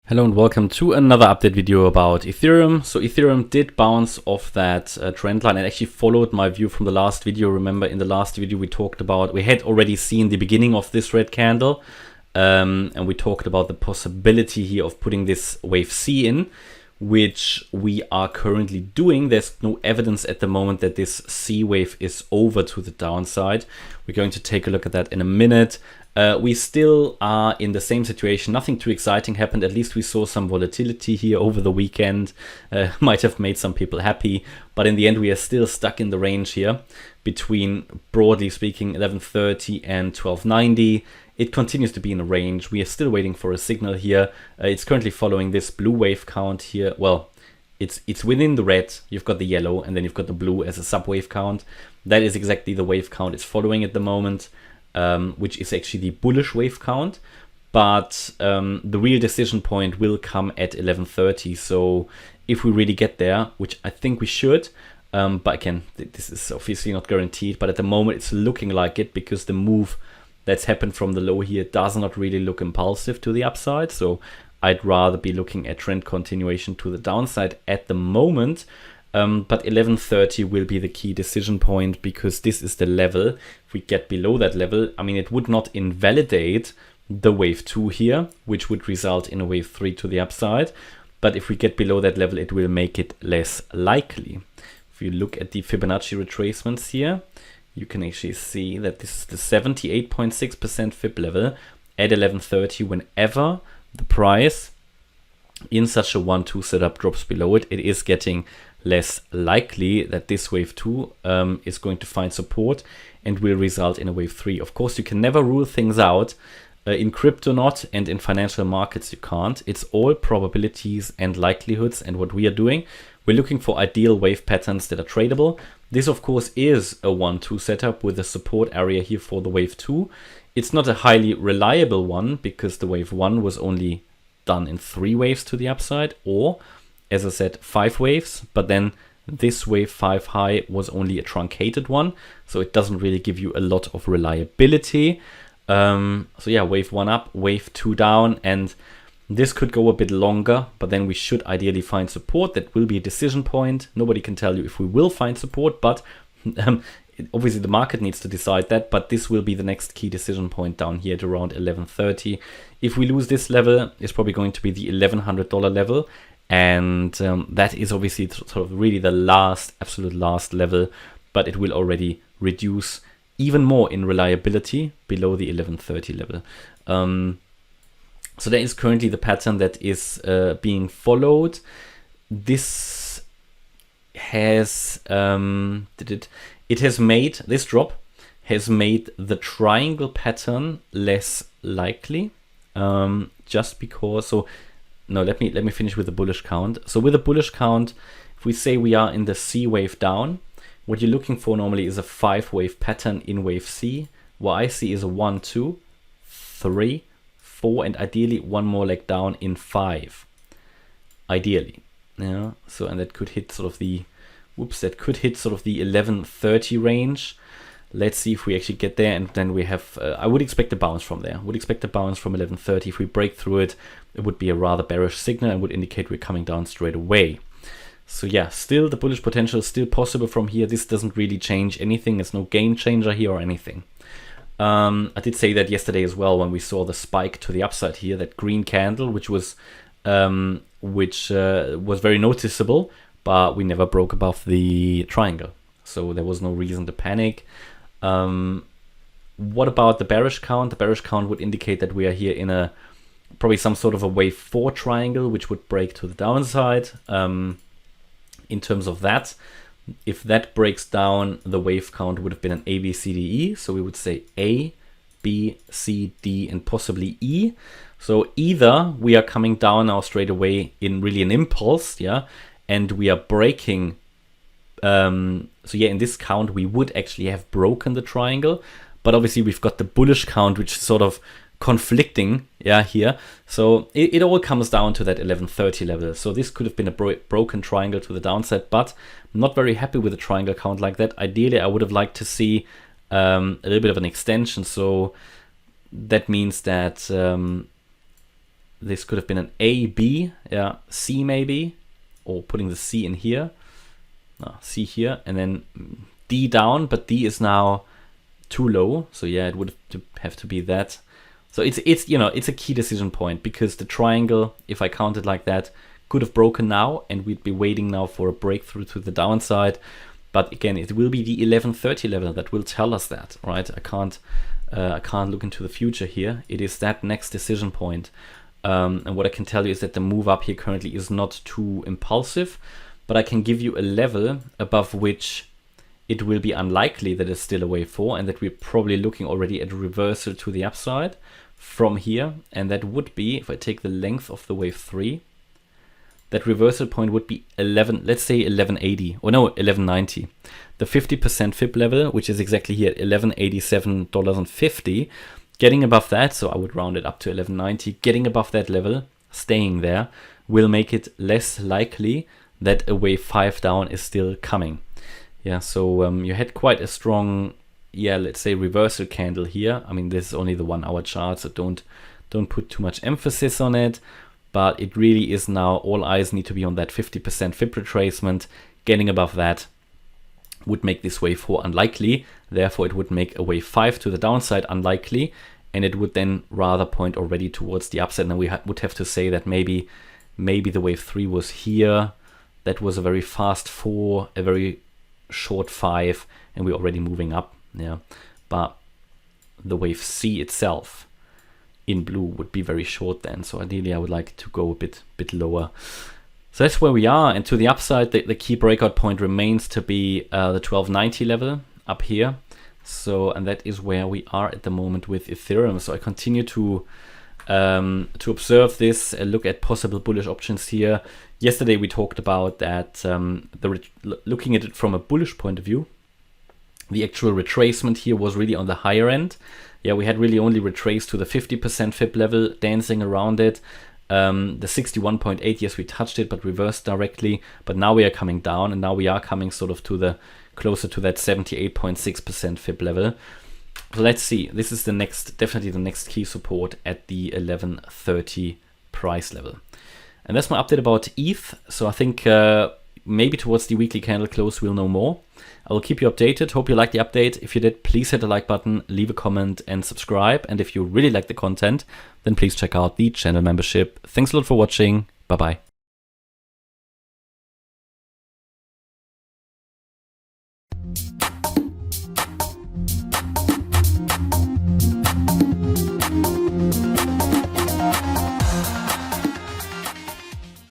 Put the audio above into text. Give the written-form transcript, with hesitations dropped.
Hello and welcome to another update video about Ethereum. So Ethereum did bounce off that trend line and actually followed my view from the last video. Remember, in the last video we talked about, we had already seen the beginning of this red candle, and we talked about the possibility here of putting this wave C in, which we are currently doing. There's no evidence at the moment that this C wave is over to the downside. We're going to take a look at that in a minute. We still are in the same situation. Nothing too exciting happened. At least we saw some volatility here over the weekend. Might have made some people happy, but in the end we are still stuck in the range here between, broadly speaking, 1130 and 1290. It continues to be in a range. We are still waiting for a signal here. It's currently following this blue wave count here. Well, it's within the red. You've got the yellow and then you've got the blue as a sub wave count. That is exactly the wave count it's following at the moment. Which is actually the bullish wave count, but the real decision point will come at 1130. So if we really get there, which I think we should, but again, this is obviously not guaranteed, but at the moment it's looking like it because the move that's happened from the low here does not really look impulsive to the upside. So I'd rather be looking at trend continuation to the downside at the moment. But 1130 will be the key decision point because this is the level. If we get below that level, I mean, it would not invalidate the wave 2 here, which would result in a wave 3 to the upside. But if we get below that level, it will make it less likely. If you look at the Fibonacci retracements here, you can actually see that this is the 78.6% Fib level at 1130. Whenever the price in such a 1-2 setup drops below it, it is getting less likely that this wave 2 is going to find support and will result in a wave 3. Of course, you can never rule things out. In crypto not, and in financial markets you can't. It's all probabilities and likelihoods, and what we are doing, we're looking for ideal wave patterns that are tradable. This of course is a 1-2 setup with a support area here for the wave 2. It's not a highly reliable one because the wave 1 was only done in 3 waves to the upside, or as I said, 5 waves, but then this wave 5 high was only a truncated one, so it doesn't really give you a lot of reliability. So yeah, wave 1 up, wave 2 down, and this could go a bit longer, but then we should ideally find support. That will be a decision point. Nobody can tell you if we will find support, but obviously the market needs to decide that, but this will be the next key decision point down here at around 1130. If we lose this level, it's probably going to be the $1,100 level. And that is obviously sort of really the last, absolute last level, but it will already reduce even more in reliability below the 1130 level. So that is currently the pattern that is being followed. This has this drop has made the triangle pattern less likely, just because. So no, let me finish with the bullish count. So with the bullish count, if we say we are in the C wave down, what you're looking for normally is a 5 wave pattern in wave C. What I see is a 1, 2, 3, 4, and ideally one more leg down in 5. Ideally, yeah. So and that could hit sort of the, that could hit sort of the 1130 range. Let's see if we actually get there, and then we have, I would expect a bounce from there. Would expect a bounce from 1130. If we break through it, it would be a rather bearish signal and would indicate we're coming down straight away. So yeah, still the bullish potential is still possible from here. This doesn't really change anything. It's no game changer here or anything. I did say that yesterday as well when we saw the spike to the upside here, that green candle, which was very noticeable, but we never broke above the triangle. So there was no reason to panic. What about the bearish count? The bearish count would indicate that we are here in a probably some sort of a wave 4 triangle, which would break to the downside. In terms of that, if that breaks down, the wave count would have been an A, B, C, D, E. So we would say A, B, C, D, and possibly E. So either we are coming down now straight away in really an impulse, yeah, and we are breaking. So yeah, in this count, we would actually have broken the triangle, but obviously we've got the bullish count, which is sort of conflicting, yeah, here. So it all comes down to that 1130 level. So this could have been a broken triangle to the downside, but I'm not very happy with a triangle count like that. Ideally, I would have liked to see a little bit of an extension. So that means that this could have been an A, B, yeah, C maybe, or putting the C in here, C here, and then D down, but D is now too low, so yeah, it would have to be that. So it's you know, it's a key decision point, because the triangle, if I count it like that, could have broken now, and we'd be waiting now for a breakthrough to the downside. But again, it will be the 1130 level that will tell us that, right? I can't look into the future here. It is that next decision point. And what I can tell you is that the move up here currently is not too impulsive, but I can give you a level above which it will be unlikely that it's still a wave 4, and that we're probably looking already at a reversal to the upside from here. And that would be, if I take the length of the wave 3, that reversal point would be let's say 1180, or no, 1190. The 50% fib level, which is exactly here at $1187.50, getting above that, so I would round it up to 1190, getting above that level, staying there, will make it less likely that a wave 5 down is still coming. Yeah, so you had quite a strong, yeah, let's say reversal candle here. I mean, this is only the 1 hour chart, so don't put too much emphasis on it. But it really is now, all eyes need to be on that 50% fib retracement. Getting above that would make this wave 4 unlikely. Therefore, it would make a wave 5 to the downside unlikely. And it would then rather point already towards the upside. And we would have to say that maybe the wave 3 was here. That was a very fast 4, a very short 5, and we're already moving up. Yeah, but the wave C itself in blue would be very short then. So ideally I would like to go a bit lower. So that's where we are. And to the upside, the key breakout point remains to be the 1290 level up here. So, and that is where we are at the moment with Ethereum. So I continue to observe this, look at possible bullish options here. Yesterday we talked about that, looking at it from a bullish point of view, the actual retracement here was really on the higher end. Yeah, we had really only retraced to the 50% fib level, dancing around it. The 61.8, yes, we touched it, but reversed directly. But now we are coming down, and now we are coming sort of to the closer to that 78.6% fib level. So let's see. This is the next, definitely the next key support at the 1130 price level. And that's my update about ETH. So I think maybe towards the weekly candle close we'll know more. I will keep you updated. Hope you liked the update. If you did, please hit the like button, leave a comment and subscribe. And if you really like the content, then please check out the channel membership. Thanks a lot for watching. Bye bye.